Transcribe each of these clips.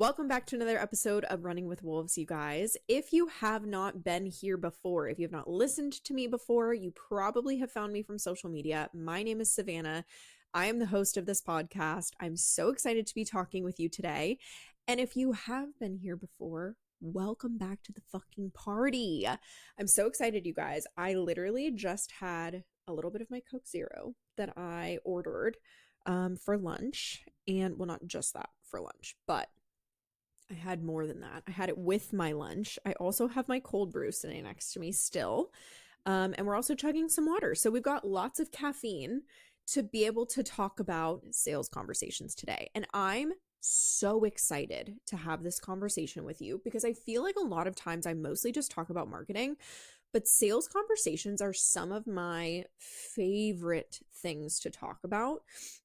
Welcome back to another episode of Running with Wolves, you guys. If you have not been here before, if you have not listened to me before, you probably have found me from social media. My name is Savannah. I am the host of this podcast. I'm so excited to be talking with you today. And if you have been here before, welcome back to the fucking party. I'm so excited, you guys. I literally just had a little bit of my Coke Zero that I ordered for lunch. And well, not just that for lunch, but I had more than that. I had it with my lunch. I also have my cold brew sitting next to me still. And we're also chugging some water. So we've got lots of caffeine to be able to talk about sales conversations today. And I'm so excited to have this conversation with you because I feel like a lot of times I mostly just talk about marketing, but sales conversations are some of my favorite things to talk about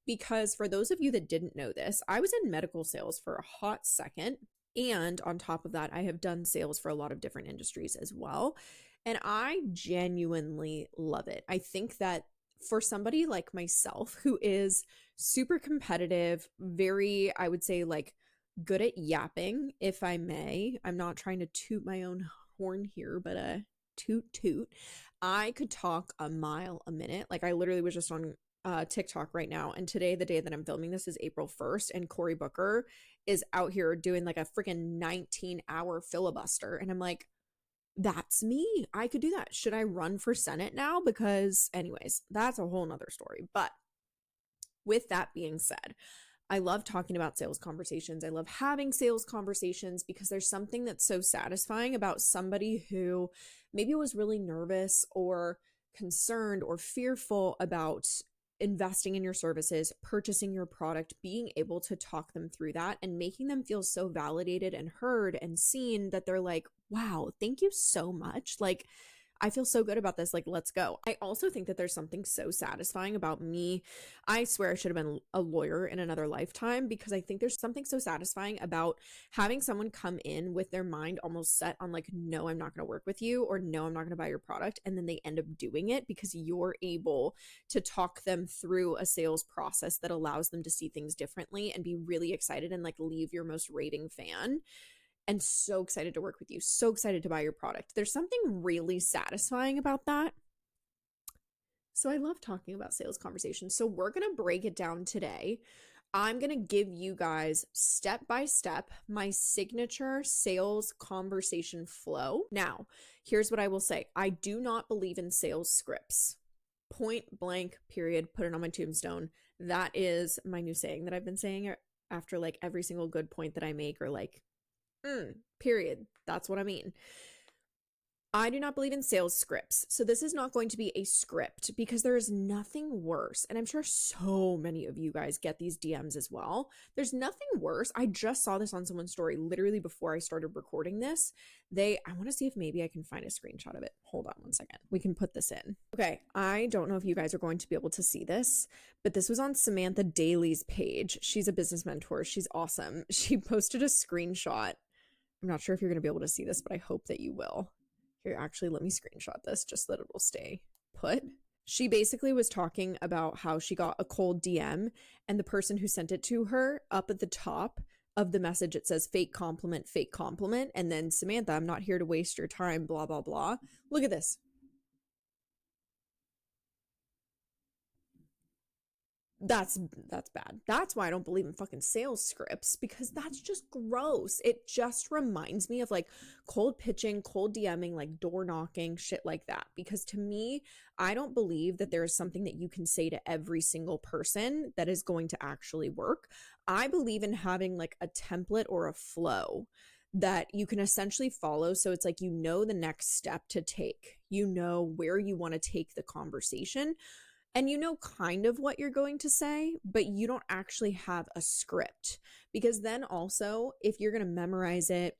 because for those of you that didn't know this, I was in medical sales for a hot second. And on top of that, I have done sales for a lot of different industries as well. And I genuinely love it. I think that for somebody like myself who is super competitive, very, I would say, like good at yapping, if I may. I'm not trying to toot my own horn here, but toot toot. I could talk a mile a minute. Like I literally was just on TikTok right now. And today, the day that I'm filming this is April 1st. And Cory Booker is out here doing like a freaking 19-hour filibuster. And I'm like, that's me. I could do that. Should I run for Senate now? Because anyways, that's a whole nother story. But with that being said, I love talking about sales conversations. I love having sales conversations because there's something that's so satisfying about somebody who maybe was really nervous or concerned or fearful about investing in your services, purchasing your product, being able to talk them through that and making them feel so validated and heard and seen that they're like, wow, thank you so much. Like, I feel so good about this. Like, let's go. I also think that there's something so satisfying about me. I swear I should have been a lawyer in another lifetime because I think there's something so satisfying about having someone come in with their mind almost set on like, no, I'm not going to work with you, or no, I'm not going to buy your product. And then they end up doing it because you're able to talk them through a sales process that allows them to see things differently and be really excited and like leave your most raving fan. And so excited to work with you, so excited to buy your product. There's something really satisfying about that. So I love talking about sales conversations. So we're going to break it down today. I'm going to give you guys step by step my signature sales conversation flow. Now, here's what I will say. I do not believe in sales scripts. Point blank, period. Put it on my tombstone. That is my new saying that I've been saying after like every single good point that I make, or like, period. That's what I mean. I do not believe in sales scripts. So this is not going to be a script because there is nothing worse. And I'm sure so many of you guys get these DMs as well. There's nothing worse. I just saw this on someone's story literally before I started recording this. I want to see if maybe I can find a screenshot of it. Hold on one second. We can put this in. Okay. I don't know if you guys are going to be able to see this, but this was on Samantha Daly's page. She's a business mentor. She's awesome. She posted a screenshot. I'm not sure if you're going to be able to see this, but I hope that you will. Here, actually, let me screenshot this just so that it will stay put. She basically was talking about how she got a cold DM and the person who sent it to her, up at the top of the message, it says fake compliment, fake compliment. And then Samantha, I'm not here to waste your time, blah, blah, blah. Look at this. That's bad. That's why I don't believe in fucking sales scripts, because that's just gross. It just reminds me of like cold pitching, cold DMing, like door knocking, shit like that. Because to me, I don't believe that there is something that you can say to every single person that is going to actually work. I believe in having like a template or a flow that you can essentially follow. So it's like, you know, the next step to take, you know, where you want to take the conversation. And you know kind of what you're going to say, but you don't actually have a script. Because then also, if you're going to memorize it,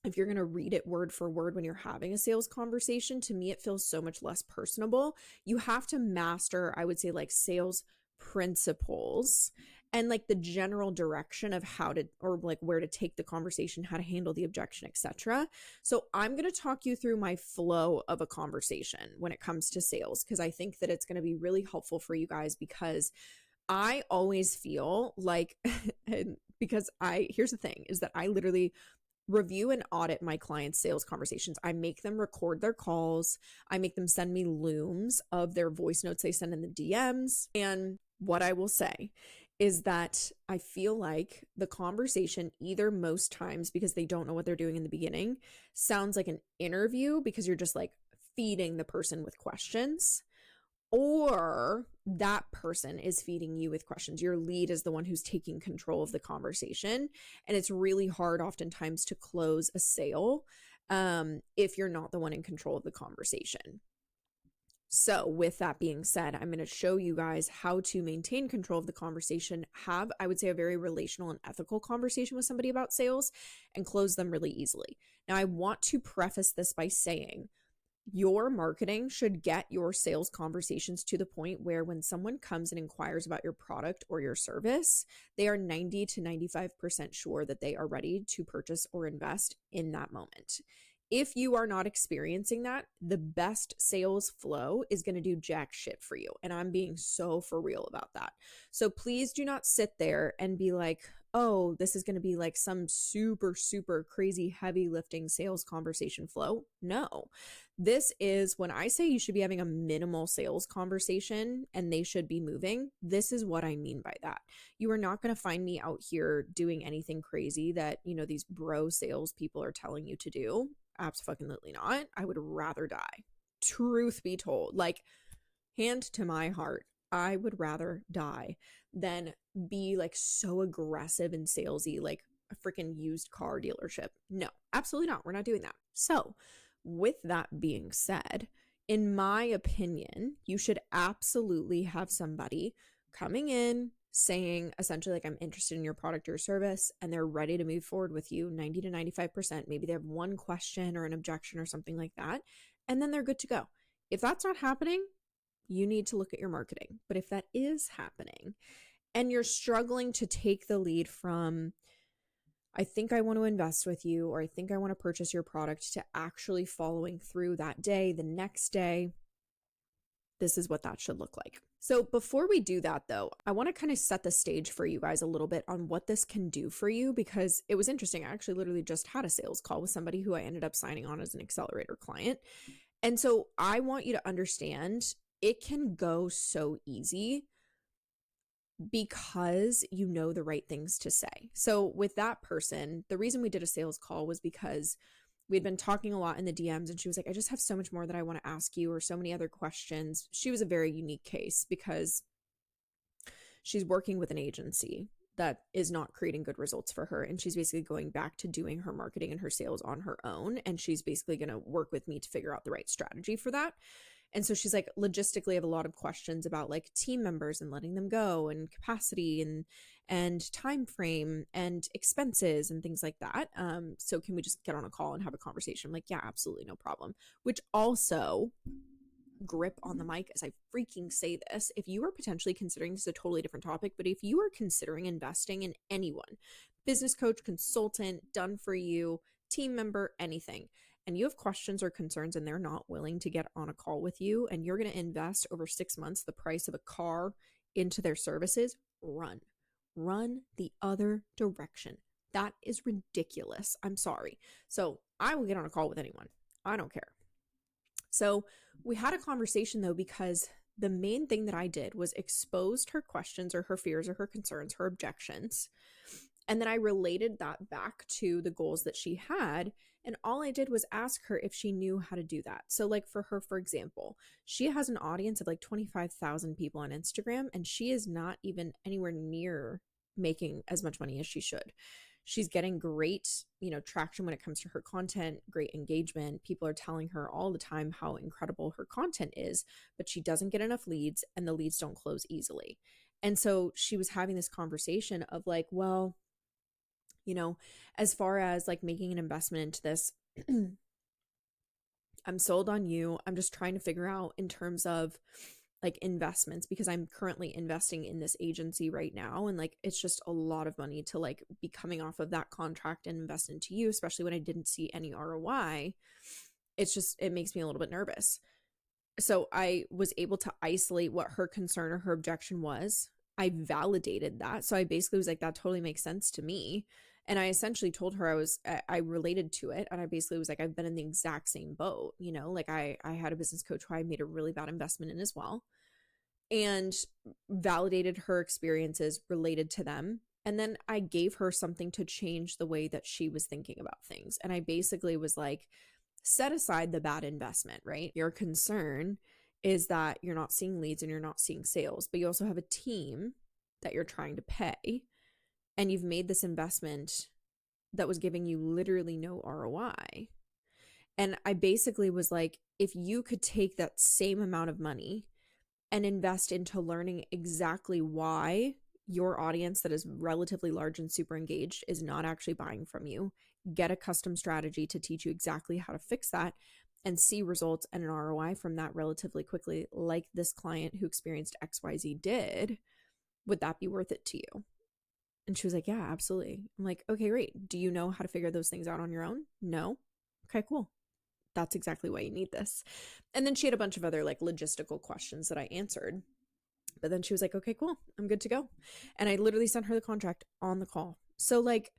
if you're going to read it word for word when you're having a sales conversation, to me, it feels so much less personable. You have to master, I would say, like sales principles and like the general direction of how to, or like where to take the conversation, how to handle the objection, etc. So I'm going to talk you through my flow of a conversation when it comes to sales, because I think that it's going to be really helpful for you guys, because I always feel like, and because here's the thing is that I literally review and audit my clients' sales conversations. I make them record their calls. I make them send me looms of their voice notes they send in the DMs. And what I will say is that I feel like the conversation, either most times because they don't know what they're doing in the beginning, sounds like an interview because you're just like feeding the person with questions, or that person is feeding you with questions. Your lead is the one who's taking control of the conversation. And it's really hard oftentimes to close a sale if you're not the one in control of the conversation. So with that being said, I'm going to show you guys how to maintain control of the conversation, have, I would say, a very relational and ethical conversation with somebody about sales, and close them really easily. Now, I want to preface this by saying, your marketing should get your sales conversations to the point where when someone comes and inquires about your product or your service, they are 90 to 95% sure that they are ready to purchase or invest in that moment. If you are not experiencing that, the best sales flow is going to do jack shit for you. And I'm being so for real about that. So please do not sit there and be like, oh, this is going to be like some super, super crazy heavy lifting sales conversation flow. No, this is when I say you should be having a minimal sales conversation and they should be moving. This is what I mean by that. You are not going to find me out here doing anything crazy that, these bro sales people are telling you to do. Absolutely not. I would rather die. Truth be told, like, hand to my heart, I would rather die than be like so aggressive and salesy, like a freaking used car dealership. No, absolutely not. We're not doing that. So, with that being said, in my opinion, you should absolutely have somebody coming in saying essentially like, I'm interested in your product or service, and they're ready to move forward with you 90 to 95%. Maybe they have one question or an objection or something like that, and then they're good to go. If that's not happening, you need to look at your marketing. But if that is happening and you're struggling to take the lead from, I think I want to invest with you, or I think I want to purchase your product, to actually following through that day, the next day, this is what that should look like. So before we do that though, I want to kind of set the stage for you guys a little bit on what this can do for you, because it was interesting. I actually literally just had a sales call with somebody who I ended up signing on as an accelerator client. And so I want you to understand it can go so easy because you know the right things to say. So with that person, the reason we did a sales call was because we'd been talking a lot in the DMs, and she was like, I just have so much more that I want to ask you, or so many other questions. She was a very unique case because she's working with an agency that is not creating good results for her. And she's basically going back to doing her marketing and her sales on her own. And she's basically going to work with me to figure out the right strategy for that. And so she's like, logistically, I have a lot of questions about like team members and letting them go, and capacity and time frame and expenses and things like that. So can we just get on a call and have a conversation? I'm like, yeah, absolutely, no problem. Which also, grip on the mic as I freaking say this, if you are potentially considering, this is a totally different topic, but if you are considering investing in anyone, business coach, consultant, done for you, team member, anything, and you have questions or concerns and they're not willing to get on a call with you, and you're going to invest over 6 months the price of a car into their services, run the other direction. That is ridiculous. I'm sorry. So I will get on a call with anyone. I don't care. So we had a conversation though, because the main thing that I did was exposed her questions or her fears or her concerns, her objections. And then I related that back to the goals that she had. And all I did was ask her if she knew how to do that. So like for her, for example, she has an audience of like 25,000 people on Instagram, and she is not even anywhere near making as much money as she should. She's getting great, traction when it comes to her content, great engagement. People are telling her all the time how incredible her content is, but she doesn't get enough leads, and the leads don't close easily. And so she was having this conversation of like, well, as far as like making an investment into this, I'm sold on you. I'm just trying to figure out in terms of like investments, because I'm currently investing in this agency right now. And like, it's just a lot of money to like be coming off of that contract and invest into you, especially when I didn't see any ROI. It makes me a little bit nervous. So I was able to isolate what her concern or her objection was. I validated that. So I basically was like, that totally makes sense to me. And I essentially told her I related to it. And I basically was like, I've been in the exact same boat, like I had a business coach who I made a really bad investment in as well, and validated her experiences related to them. And then I gave her something to change the way that she was thinking about things. And I basically was like, set aside the bad investment, right? Your concern is that you're not seeing leads and you're not seeing sales, but you also have a team that you're trying to pay. And you've made this investment that was giving you literally no ROI. And I basically was like, if you could take that same amount of money and invest into learning exactly why your audience that is relatively large and super engaged is not actually buying from you, get a custom strategy to teach you exactly how to fix that and see results and an ROI from that relatively quickly, like this client who experienced XYZ did, would that be worth it to you? And she was like, yeah, absolutely. I'm like, okay, great. Do you know how to figure those things out on your own? No. Okay, cool. That's exactly why you need this. And then she had a bunch of other like logistical questions that I answered. But then she was like, okay, cool. I'm good to go. And I literally sent her the contract on the call. So like,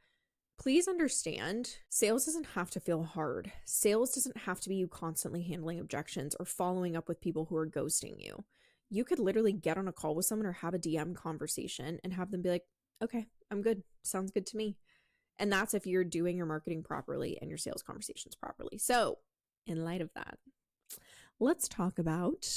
please understand, sales doesn't have to feel hard. Sales doesn't have to be you constantly handling objections or following up with people who are ghosting you. You could literally get on a call with someone or have a DM conversation and have them be like, okay, I'm good. Sounds good to me. And that's if you're doing your marketing properly and your sales conversations properly. So in light of that, let's talk about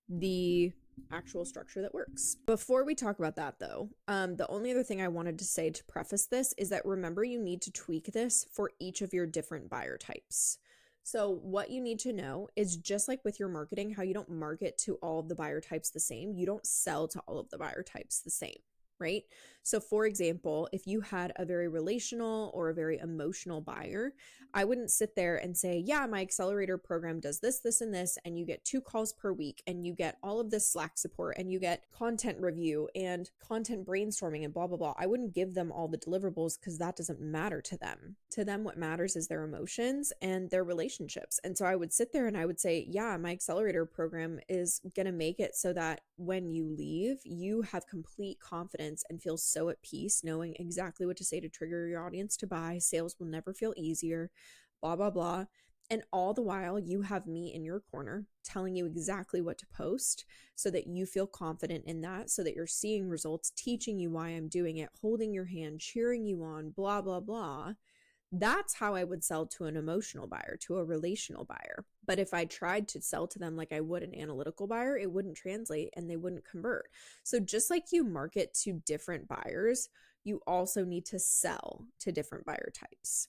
the actual structure that works. Before we talk about that though, the only other thing I wanted to say to preface this is that remember you need to tweak this for each of your different buyer types. So what you need to know is just like with your marketing, how you don't market to all of the buyer types the same, you don't sell to all of the buyer types the same, right? So for example, if you had a very relational or a very emotional buyer, I wouldn't sit there and say, yeah, my accelerator program does this, this, and this, and you get 2 calls per week, and you get all of this Slack support, and you get content review and content brainstorming and blah, blah, blah. I wouldn't give them all the deliverables because that doesn't matter to them. To them, what matters is their emotions and their relationships. And so I would sit there and I would say, yeah, my accelerator program is going to make it so that when you leave, you have complete confidence and feel so at peace knowing exactly what to say to trigger your audience to buy. Sales will never feel easier, blah, blah, blah. And all the while you have me in your corner telling you exactly what to post so that you feel confident in that, so that you're seeing results, teaching you why I'm doing it, holding your hand, cheering you on, blah, blah, blah. That's how I would sell to an emotional buyer, to a relational buyer. But if I tried to sell to them like I would an analytical buyer, it wouldn't translate and they wouldn't convert. So just like you market to different buyers, you also need to sell to different buyer types.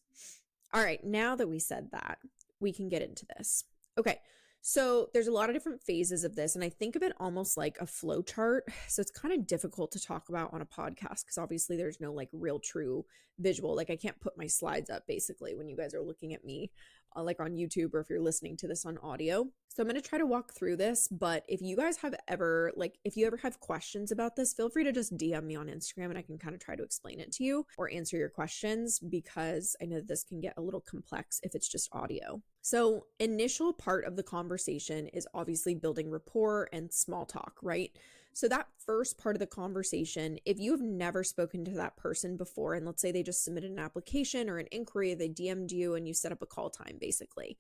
All right, now that we said that, we can get into this. Okay, so there's a lot of different phases of this, and I think of it almost like a flow chart. So it's kind of difficult to talk about on a podcast because obviously there's no like real true visual. Like I can't put my slides up basically when you guys are looking at me like on YouTube or if you're listening to this on audio. So I'm going to try to walk through this, but if you guys have ever, like if you ever have questions about this, feel free to just DM me on Instagram and I can kind of try to explain it to you or answer your questions because I know this can get a little complex if it's just audio. So initial part of the conversation is obviously building rapport and small talk, right? So that first part of the conversation, if you have never spoken to that person before, and let's say they just submitted an application or an inquiry, they DM'd you and you set up a call time basically.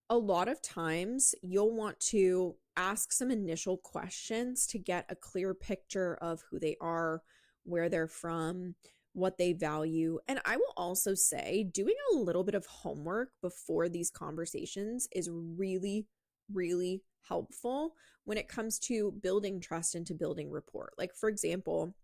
A lot of times you'll want to ask some initial questions to get a clear picture of who they are, where they're from, what they value. And I will also say doing a little bit of homework before these conversations is really, really helpful when it comes to building trust and to building rapport. Like for example,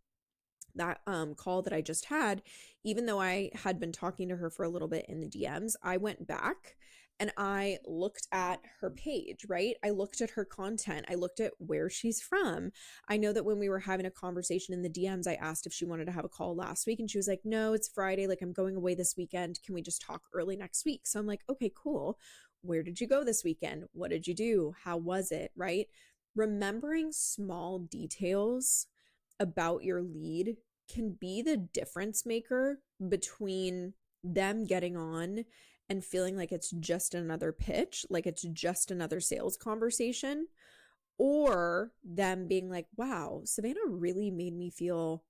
that call that I just had, even though I had been talking to her for a little bit in the DMs, I went back and I looked at her page, right? I looked at her content. I looked at where she's from. I know that when we were having a conversation in the DMs, I asked if she wanted to have a call last week and she was like, no, it's Friday. Like I'm going away this weekend. Can we just talk early next week? So I'm like, okay, cool. Where did you go this weekend? What did you do? How was it? Right? Remembering small details about your lead can be the difference maker between them getting on and feeling like it's just another pitch, like it's just another sales conversation, or them being like, wow, Savannah really made me feel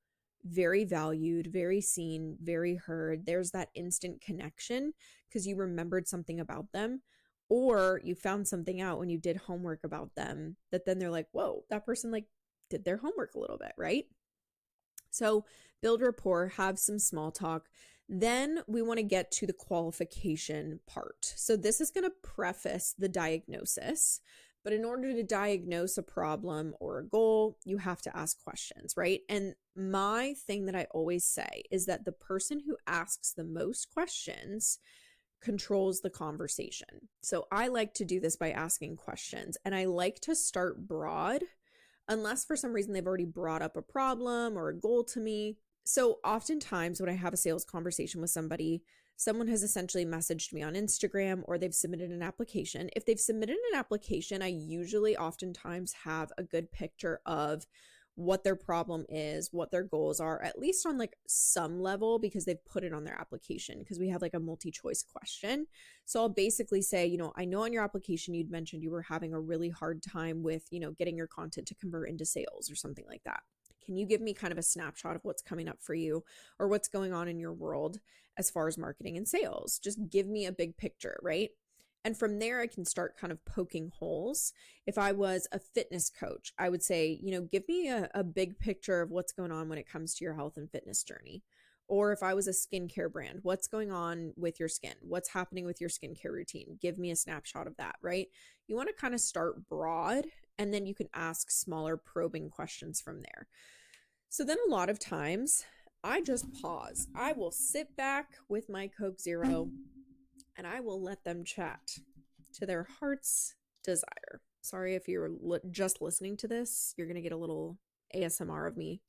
very valued, very seen, very heard. There's that instant connection because you remembered something about them, or you found something out when you did homework about them that then they're like, whoa, that person like did their homework a little bit, right? So build rapport, have some small talk. Then we want to get to the qualification part. So this is going to preface the diagnosis. But in order to diagnose a problem or a goal, you have to ask questions, right? And my thing that I always say is that the person who asks the most questions controls the conversation. So I like to do this by asking questions, and I like to start broad unless for some reason they've already brought up a problem or a goal to me. So oftentimes when I have a sales conversation with somebody, someone has essentially messaged me on Instagram or they've submitted an application. If they've submitted an application, I usually oftentimes have a good picture of what their problem is, what their goals are, at least on like some level, because they've put it on their application, because we have like a multi-choice question. So I'll basically say, I know on your application you'd mentioned you were having a really hard time with, getting your content to convert into sales or something like that. Can you give me kind of a snapshot of what's coming up for you or what's going on in your world as far as marketing and sales? Just give me a big picture, right? And from there, I can start kind of poking holes. If I was a fitness coach, I would say, give me a big picture of what's going on when it comes to your health and fitness journey. Or if I was a skincare brand, what's going on with your skin? What's happening with your skincare routine? Give me a snapshot of that, right? You want to kind of start broad, and then you can ask smaller probing questions from there. So then a lot of times I just pause. I will sit back with my Coke Zero and I will let them chat to their heart's desire. Sorry if you're just listening to this, you're going to get a little ASMR of me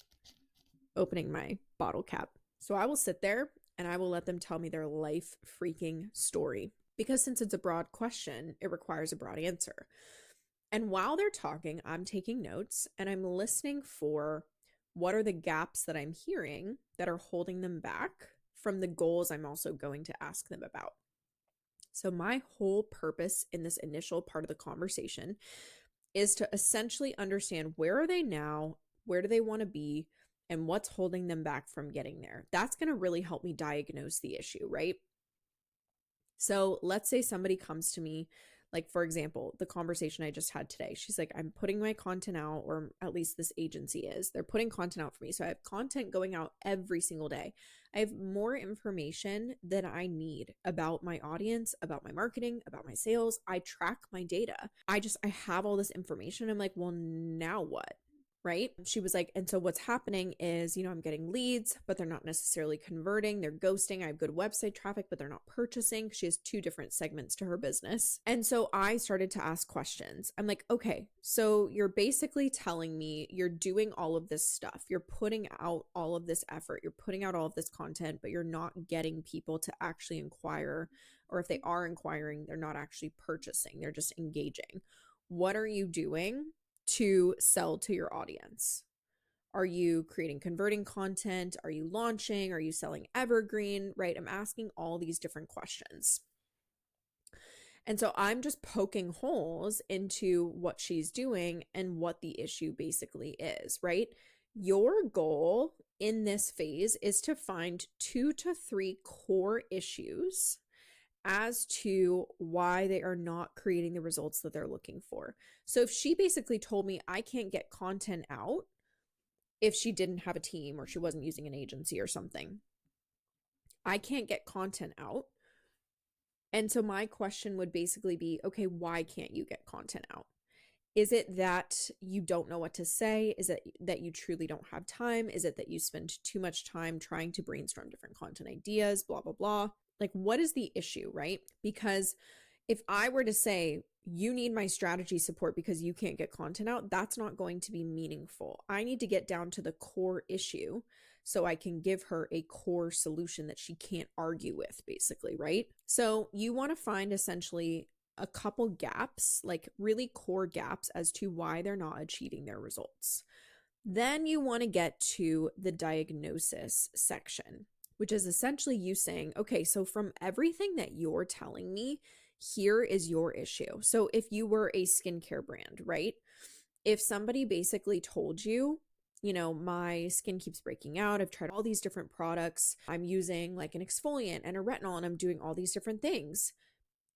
opening my bottle cap. So I will sit there and I will let them tell me their life freaking story. Because since it's a broad question, it requires a broad answer. And while they're talking, I'm taking notes and I'm listening for what are the gaps that I'm hearing that are holding them back from the goals I'm also going to ask them about. So my whole purpose in this initial part of the conversation is to essentially understand, where are they now, where do they want to be, and what's holding them back from getting there. That's going to really help me diagnose the issue, right? So let's say somebody comes to me, like for example, the conversation I just had today. She's like, I'm putting my content out, or at least this agency is. They're putting content out for me. So I have content going out every single day. I have more information than I need about my audience, about my marketing, about my sales. I track my data. I have all this information. I'm like, well, now what? Right? She was like, and so what's happening is, I'm getting leads, but they're not necessarily converting. They're ghosting. I have good website traffic, but they're not purchasing. She has two different segments to her business. And so I started to ask questions. I'm like, okay, so you're basically telling me you're doing all of this stuff. You're putting out all of this effort. You're putting out all of this content, but you're not getting people to actually inquire. Or if they are inquiring, they're not actually purchasing. They're just engaging. What are you doing to sell to your audience? Are you creating converting content? Are you launching? Are you selling evergreen? Right? I'm asking all these different questions. And so I'm just poking holes into what she's doing and what the issue basically is, right? Your goal in this phase is to find 2 to 3 core issues as to why they are not creating the results that they're looking for. So if she basically told me I can't get content out if she didn't have a team or she wasn't using an agency or something, I can't get content out. And so my question would basically be, okay, why can't you get content out? Is it that you don't know what to say? Is it that you truly don't have time? Is it that you spend too much time trying to brainstorm different content ideas, blah, blah, blah? Like, what is the issue, right? Because if I were to say, you need my strategy support because you can't get content out, that's not going to be meaningful. I need to get down to the core issue so I can give her a core solution that she can't argue with, basically, right? So you want to find essentially a couple gaps, like really core gaps as to why they're not achieving their results. Then you want to get to the diagnosis section, which is essentially you saying, okay, so from everything that you're telling me, here is your issue. So if you were a skincare brand, right? If somebody basically told you, my skin keeps breaking out. I've tried all these different products. I'm using like an exfoliant and a retinol and I'm doing all these different things.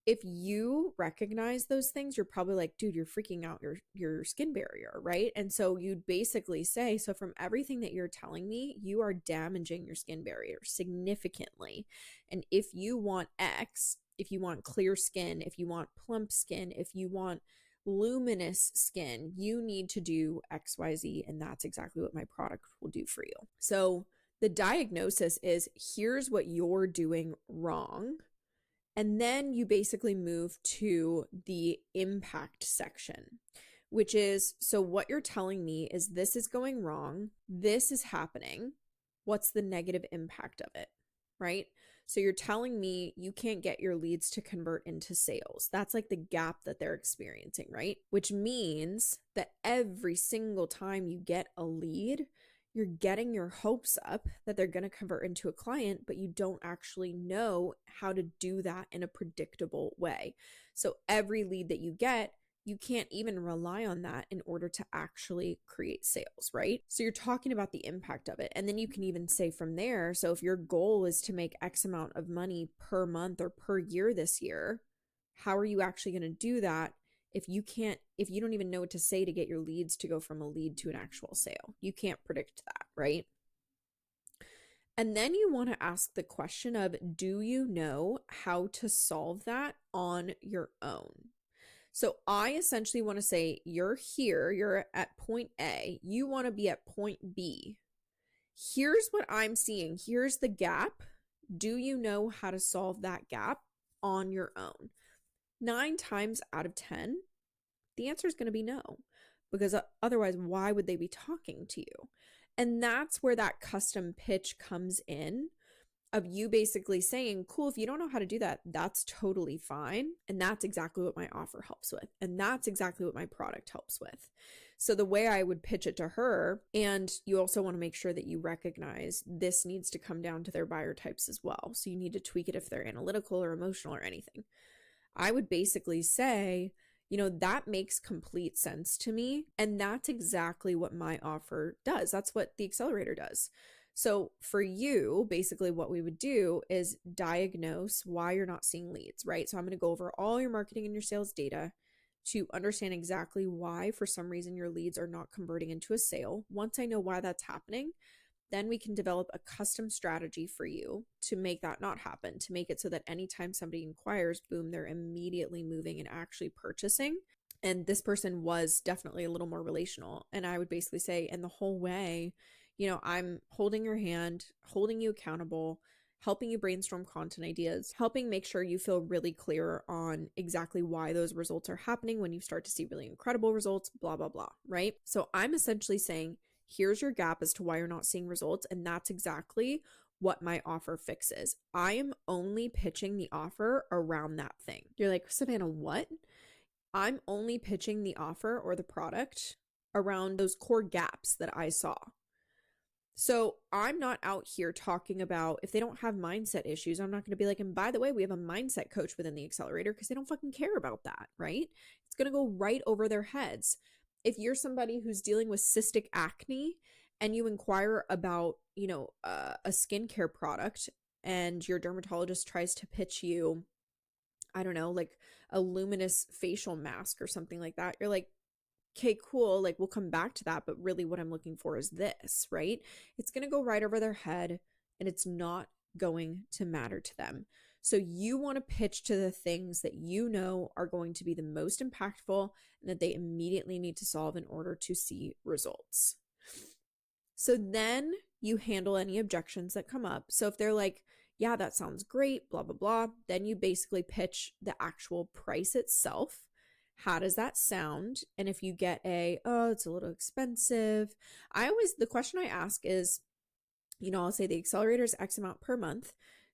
If you recognize those things, you're probably like, dude, you're freaking out your skin barrier, right? And so you'd basically say, so from everything that you're telling me, you are damaging your skin barrier significantly. And if you want X, if you want clear skin, if you want plump skin, if you want luminous skin, you need to do XYZ. And that's exactly what my product will do for you. So the diagnosis is, here's what you're doing wrong. And then you basically move to the impact section, which is, so what you're telling me is this is going wrong. This is happening. What's the negative impact of it, right? So you're telling me you can't get your leads to convert into sales. That's like the gap that they're experiencing, right? Which means that every single time you get a lead, you're getting your hopes up that they're going to convert into a client, but you don't actually know how to do that in a predictable way. So every lead that you get, you can't even rely on that in order to actually create sales, right? So you're talking about the impact of it. And then you can even say from there, so if your goal is to make X amount of money per month or per year this year, how are you actually going to do that if you don't even know what to say to get your leads to go from a lead to an actual sale? You can't predict that, right? And then you want to ask the question of, do you know how to solve that on your own? So I essentially want to say, you're here, you're at point A, you want to be at point B. Here's what I'm seeing. Here's the gap. Do you know how to solve that gap on your own? 9 times out of 10, the answer is going to be no, because otherwise, why would they be talking to you? And that's where that custom pitch comes in, of you basically saying, cool, if you don't know how to do that, that's totally fine. And that's exactly what my offer helps with. And that's exactly what my product helps with. So the way I would pitch it to her, and you also want to make sure that you recognize this needs to come down to their buyer types as well. So you need to tweak it if they're analytical or emotional or anything. I would basically say, that makes complete sense to me. And that's exactly what my offer does. That's what the accelerator does. So for you, basically what we would do is diagnose why you're not seeing leads, right? So I'm going to go over all your marketing and your sales data to understand exactly why, for some reason, your leads are not converting into a sale. Once I know why that's happening, then we can develop a custom strategy for you to make that not happen, to make it so that anytime somebody inquires, boom, they're immediately moving and actually purchasing. And this person was definitely a little more relational. And I would basically say, and the whole way, I'm holding your hand, holding you accountable, helping you brainstorm content ideas, helping make sure you feel really clear on exactly why those results are happening when you start to see really incredible results, blah, blah, blah, right? So I'm essentially saying, here's your gap as to why you're not seeing results. And that's exactly what my offer fixes. I am only pitching the offer around that thing. You're like, Savannah, what? I'm only pitching the offer or the product around those core gaps that I saw. So I'm not out here talking about, if they don't have mindset issues, I'm not going to be like, and by the way, we have a mindset coach within the accelerator, because they don't fucking care about that, right? It's going to go right over their heads. If you're somebody who's dealing with cystic acne and you inquire about, a skincare product, and your dermatologist tries to pitch you, I don't know, like a luminous facial mask or something like that, you're like, okay, cool. Like, we'll come back to that. But really what I'm looking for is this, right? It's going to go right over their head and it's not going to matter to them. So you want to pitch to the things that you know are going to be the most impactful and that they immediately need to solve in order to see results. So then you handle any objections that come up. So if they're like, yeah, that sounds great, blah, blah, blah, then you basically pitch the actual price itself. How does that sound? And if you get oh, it's a little expensive. The question I ask is, I'll say the accelerator is X amount per month.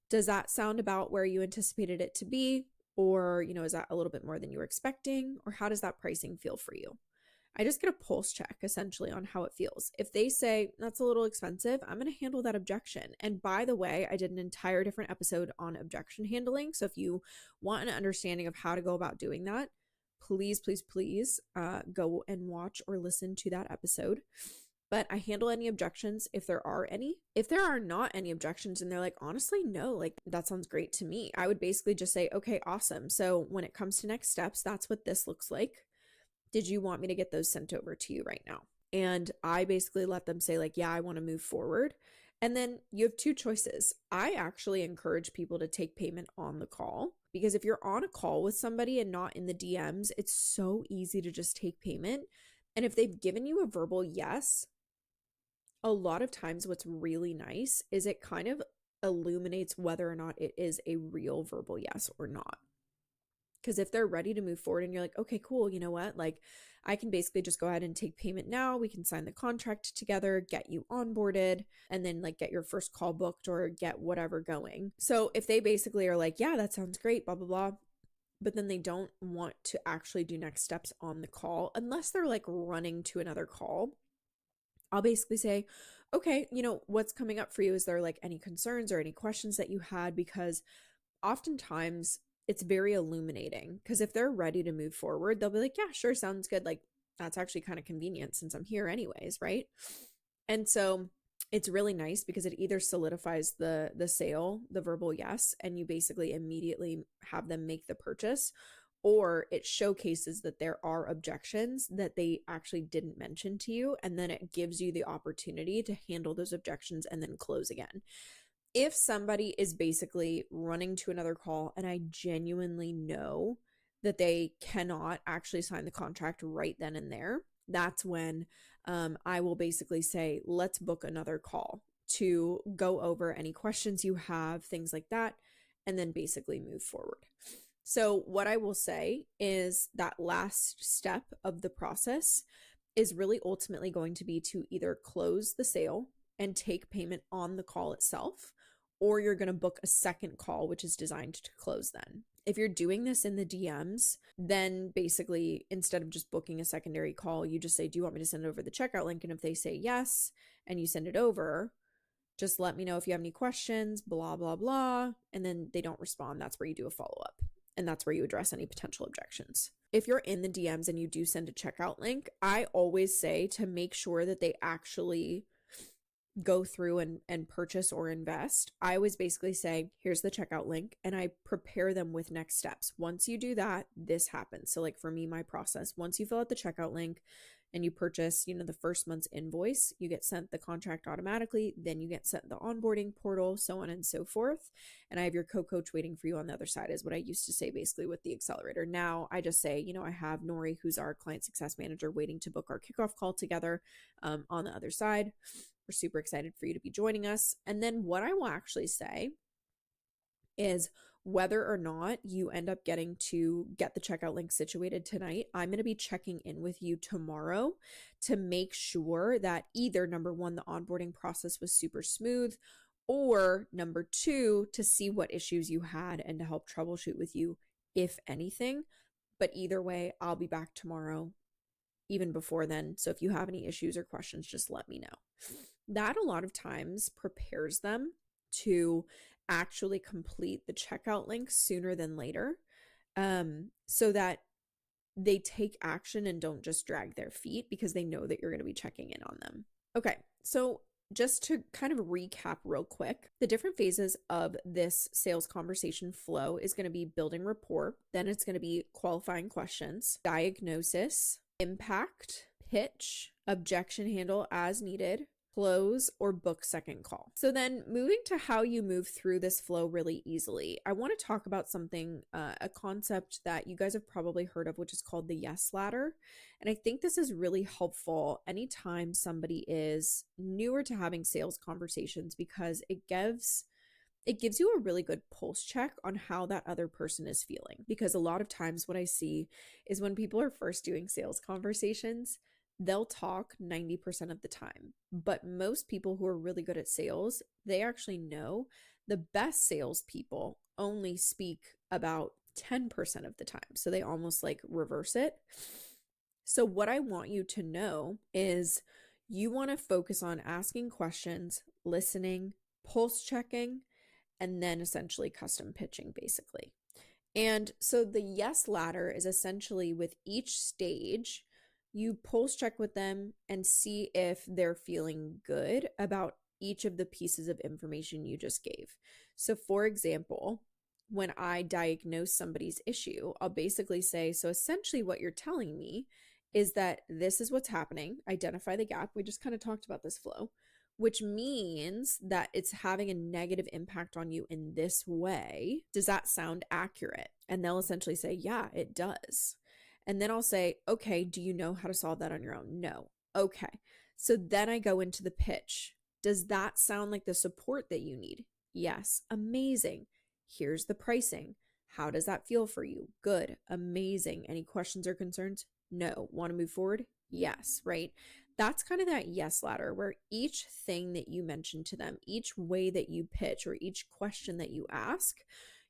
Does that sound about where you anticipated it to be? Or, is that a little bit more than you were expecting? Or how does that pricing feel for you? I just get a pulse check essentially on how it feels. If they say that's a little expensive, I'm going to handle that objection. And by the way, I did an entire different episode on objection handling. So if you want an understanding of how to go about doing that, please, please, please go and watch or listen to that episode. But I handle any objections if there are any. If there are not any objections and they're like, honestly, no, like that sounds great to me, I would basically just say, okay, awesome. So when it comes to next steps, that's what this looks like. Did you want me to get those sent over to you right now? And I basically let them say like, yeah, I want to move forward. And then you have two choices. I actually encourage people to take payment on the call, because if you're on a call with somebody and not in the DMs, it's so easy to just take payment. And if they've given you a verbal yes, a lot of times what's really nice is it kind of illuminates whether or not it is a real verbal yes or not. Because if they're ready to move forward and you're like, okay, cool, you know what? Like, I can basically just go ahead and take payment now. We can sign the contract together, get you onboarded, and then like get your first call booked or get whatever going. So if they basically are like, yeah, that sounds great, blah, blah, blah, but then they don't want to actually do next steps on the call, unless they're like running to another call, I'll basically say, okay, you know, what's coming up for you? Is there like any concerns or any questions that you had? Because oftentimes it's very illuminating, because if they're ready to move forward, they'll be like, yeah, sure, sounds good. Like, that's actually kind of convenient since I'm here anyways, right? And so it's really nice because it either solidifies the sale, the verbal yes, and you basically immediately have them make the purchase, or it showcases that there are objections that they actually didn't mention to you, and then it gives you the opportunity to handle those objections and then close again. If somebody is basically running to another call and I genuinely know that they cannot actually sign the contract right then and there, that's when I will basically say, let's book another call to go over any questions you have, things like that, and then basically move forward. So what I will say is that last step of the process is really ultimately going to be to either close the sale and take payment on the call itself, or you're going to book a second call, which is designed to close then. If you're doing this in the DMs, then basically instead of just booking a secondary call, you just say, do you want me to send over the checkout link? And if they say yes, and you send it over, just let me know if you have any questions, blah, blah, blah. And then they don't respond. That's where you do a follow-up. And that's where you address any potential objections. If you're in the DMs and you do send a checkout link, I always say to make sure that they actually go through and purchase or invest. I always basically say, here's the checkout link, and I prepare them with next steps. Once you do that, this happens. So like for me, my process, once you fill out the checkout link and you purchase, you know, the first month's invoice, you get sent the contract automatically, then you get sent the onboarding portal, so on and so forth. And I have your co-coach waiting for you on the other side, is what I used to say basically with the accelerator. Now I just say, you know, I have Nori, who's our client success manager, waiting to book our kickoff call together on the other side. We're super excited for you to be joining us. And then what I will actually say is, whether or not you end up getting to get the checkout link situated tonight, I'm going to be checking in with you tomorrow to make sure that either number one, the onboarding process was super smooth, or number two, to see what issues you had and to help troubleshoot with you, if anything. But either way, I'll be back tomorrow, even before then. So if you have any issues or questions, just let me know. That a lot of times prepares them to actually complete the checkout link sooner than later, so that they take action and don't just drag their feet, because they know that you're going to be checking in on them. Okay, so just to kind of recap real quick, the different phases of this sales conversation flow is going to be building rapport, then it's going to be qualifying questions, diagnosis, impact, pitch, objection handle as needed, close, or book second call. So then moving to how you move through this flow really easily, I want to talk about something, a concept that you guys have probably heard of, which is called the yes ladder. And I think this is really helpful anytime somebody is newer to having sales conversations, because it gives you a really good pulse check on how that other person is feeling. Because a lot of times what I see is when people are first doing sales conversations, they'll talk 90% of the time. But most people who are really good at sales, they actually know the best salespeople only speak about 10% of the time. So they almost like reverse it. So what I want you to know is, you want to focus on asking questions, listening, pulse checking, and then essentially custom pitching basically. And so the yes ladder is essentially with each stage, you pulse check with them and see if they're feeling good about each of the pieces of information you just gave. So, for example, when I diagnose somebody's issue, I'll basically say, so essentially what you're telling me is that this is what's happening, identify the gap. We just kind of talked about this flow, which means that it's having a negative impact on you in this way. Does that sound accurate? And they'll essentially say, yeah, it does. And then I'll say, okay, do you know how to solve that on your own? No. Okay. So then I go into the pitch. Does that sound like the support that you need? Yes. Amazing. Here's the pricing. How does that feel for you? Good. Amazing. Any questions or concerns? No. Want to move forward? Yes. Right. That's kind of that yes ladder where each thing that you mention to them, each way that you pitch or each question that you ask,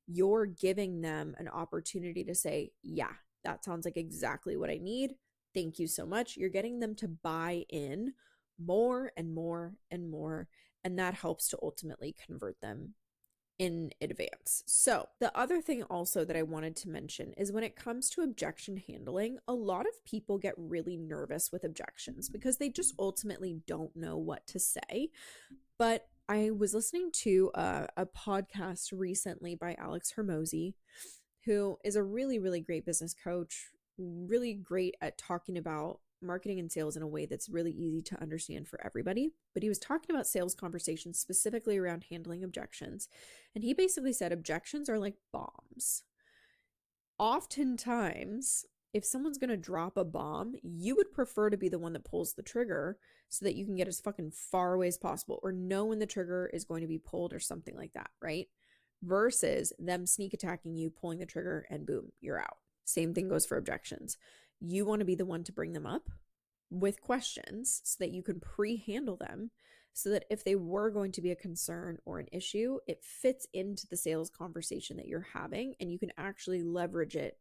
you're giving them an opportunity to say, yeah, that sounds like exactly what I need. Thank you so much. You're getting them to buy in more and more and more. And that helps to ultimately convert them in advance. So, the other thing also that I wanted to mention is when it comes to objection handling, a lot of people get really nervous with objections because they just ultimately don't know what to say. But I was listening to a podcast recently by Alex Hermosi, who is a really, really great business coach, really great at talking about marketing and sales in a way that's really easy to understand for everybody. But he was talking about sales conversations specifically around handling objections. And he basically said objections are like bombs. Oftentimes, if someone's going to drop a bomb, you would prefer to be the one that pulls the trigger so that you can get as fucking far away as possible or know when the trigger is going to be pulled or something like that, right? Versus them sneak attacking you, pulling the trigger, and boom, you're out. Same thing goes for objections. You want to be the one to bring them up with questions so that you can pre-handle them so that if they were going to be a concern or an issue, it fits into the sales conversation that you're having and you can actually leverage it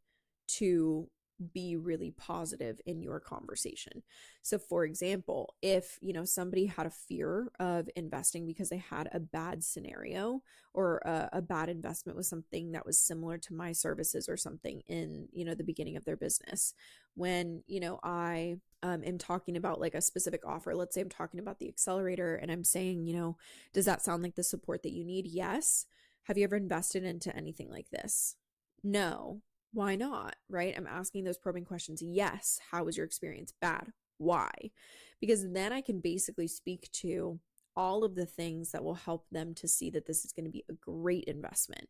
to be really positive in your conversation. So for example, if, somebody had a fear of investing because they had a bad scenario or a bad investment with something that was similar to my services or something in, the beginning of their business, when, I am talking about like a specific offer, let's say I'm talking about the accelerator and I'm saying, does that sound like the support that you need? Yes. Have you ever invested into anything like this? No. Why not? Right? I'm asking those probing questions. Yes. How was your experience? Bad. Why? Because then I can basically speak to all of the things that will help them to see that this is going to be a great investment,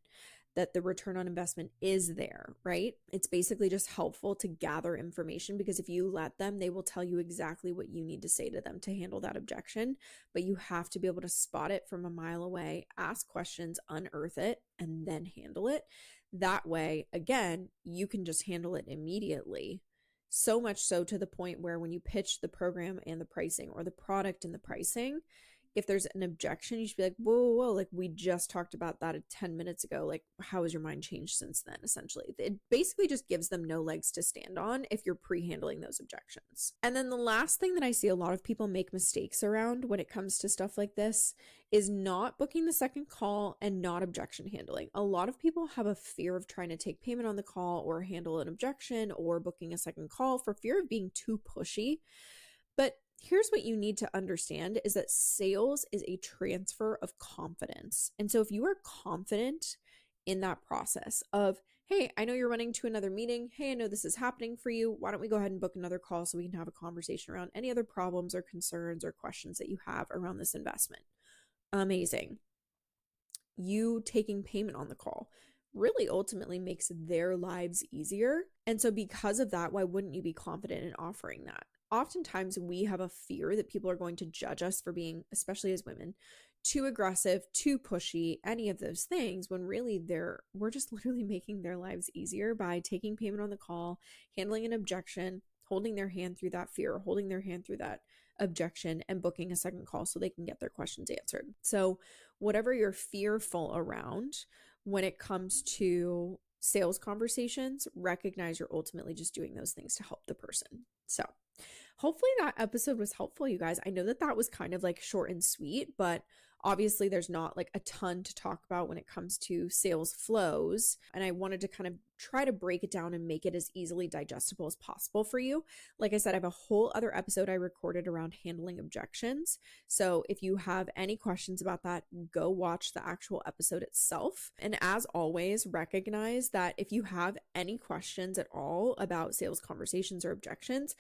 that the return on investment is there, right? It's basically just helpful to gather information because if you let them, they will tell you exactly what you need to say to them to handle that objection. But you have to be able to spot it from a mile away, ask questions, unearth it, and then handle it. That way, again, you can just handle it immediately. So much so to the point where when you pitch the program and the pricing or the product and the pricing, if there's an objection, you should be like, whoa, like we just talked about that 10 minutes ago. Like, how has your mind changed since then? Essentially, it basically just gives them no legs to stand on if you're pre-handling those objections. And then the last thing that I see a lot of people make mistakes around when it comes to stuff like this is not booking the second call and not objection handling. A lot of people have a fear of trying to take payment on the call or handle an objection or booking a second call for fear of being too pushy. But here's what you need to understand is that sales is a transfer of confidence. And so if you are confident in that process of, hey, I know you're running to another meeting. Hey, I know this is happening for you. Why don't we go ahead and book another call so we can have a conversation around any other problems or concerns or questions that you have around this investment? Amazing. You taking payment on the call really ultimately makes their lives easier. And so because of that, why wouldn't you be confident in offering that? Oftentimes we have a fear that people are going to judge us for being, especially as women, too aggressive, too pushy, any of those things, when really we're just literally making their lives easier by taking payment on the call, handling an objection, holding their hand through that fear, holding their hand through that objection, and booking a second call so they can get their questions answered. So whatever you're fearful around when it comes to sales conversations, recognize you're ultimately just doing those things to help the person. So hopefully that episode was helpful, you guys. I know that was kind of like short and sweet, but Obviously, there's not like a ton to talk about when it comes to sales flows. And I wanted to kind of try to break it down and make it as easily digestible as possible for you. Like I said, I have a whole other episode I recorded around handling objections. So if you have any questions about that, go watch the actual episode itself. And as always, recognize that if you have any questions at all about sales conversations or objections,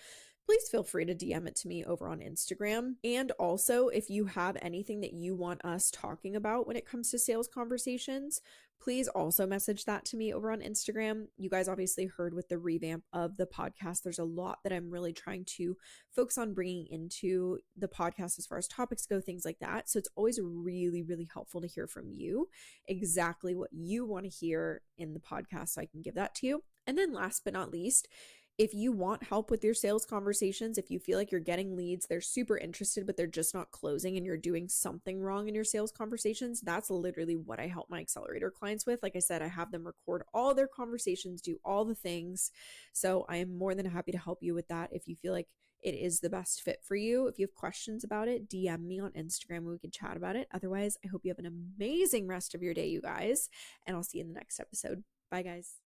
please feel free to DM it to me over on Instagram. And also, if you have anything that you want us talking about when it comes to sales conversations, please also message that to me over on Instagram. You guys obviously heard with the revamp of the podcast, there's a lot that I'm really trying to focus on bringing into the podcast as far as topics go, things like that. So it's always really, really helpful to hear from you exactly what you want to hear in the podcast so I can give that to you. And then last but not least, if you want help with your sales conversations, if you feel like you're getting leads, they're super interested, but they're just not closing and you're doing something wrong in your sales conversations, that's literally what I help my accelerator clients with. Like I said, I have them record all their conversations, do all the things. So I am more than happy to help you with that if you feel like it is the best fit for you. If you have questions about it, DM me on Instagram and we can chat about it. Otherwise, I hope you have an amazing rest of your day, you guys, and I'll see you in the next episode. Bye, guys.